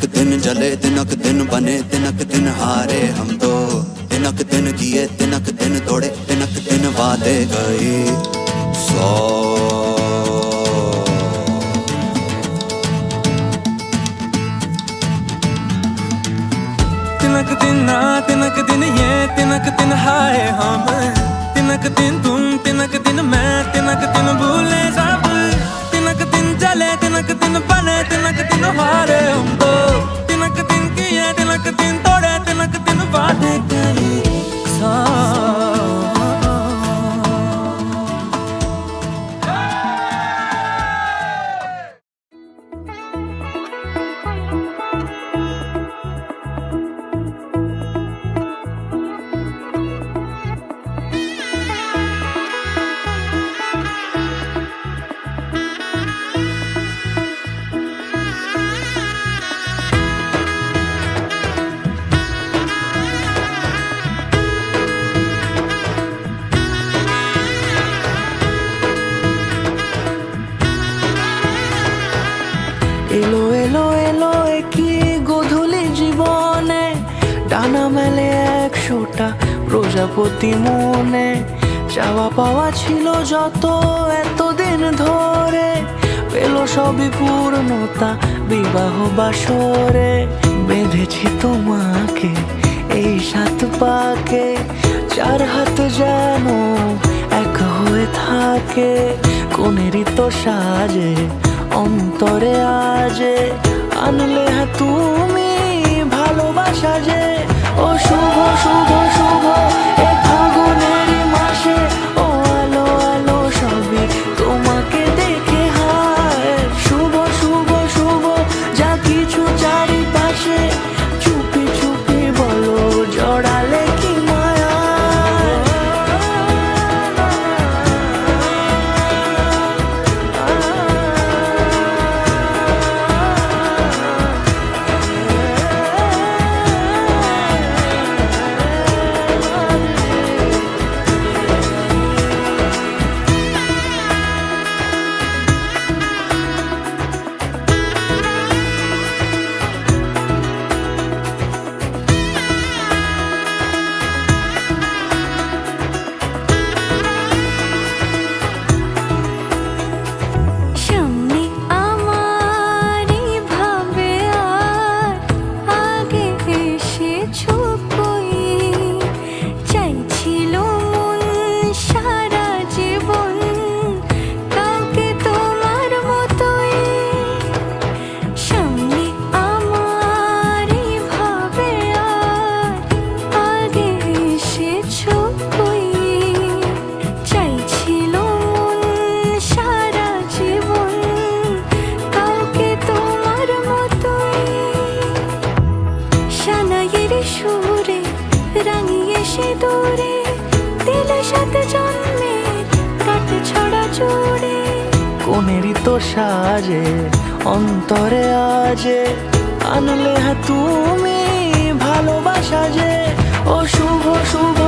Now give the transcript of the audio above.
दिनक दिन जले दिनक दिन बने दिनक दिन हारे हम तो दिनक दिन जिए दिनक दिन तोड़े दिनक दिन वादे गए सौ तिनक दिन ना तिनक दिन ये तिनक दिन हाय हम तिनक दिन तुम तिनक दिन मैं तिनक दिन भूले सब तिनक दिन जले तिनक दिन बने तिनक दिन हारे हम तो तिनक दिन किए तिनक दिन तोड़े तिनक दिन वादे गए এলো এলো এলো কি গধূলি জীবনে ডানা মেলে 100টা প্রজাপতি মনে চাওয়া পাওয়া ছিল যত এতদিন ধরে পেল সবই পূর্ণতা বিবাহ বাসরে বেঁধেছি তোমাকে এই 7 পাকে 4 হাত যেন এক হয়ে থাকে কোনেরই তো সাজে অন্তরে আজে আনলে তুমি ভালোবাসা যে ও শুভ শুভ শুভ এ ফাগুনেরই মাসে ও আলো আলো সবই তোমাকে দেখে হায় শুভ শুভ শুভ যা কিছু চারিপাশে চুপি চুপি বলো জড়ালে কি মায়া রাঙিয়ে সে দূরে দিলে 7 জন্মের কাট ছড়া জোড়ে কোনেরই তো সাজে অন্তরে আজে আনলে তুমি ভালোবাসা যে ও শুভ শুভ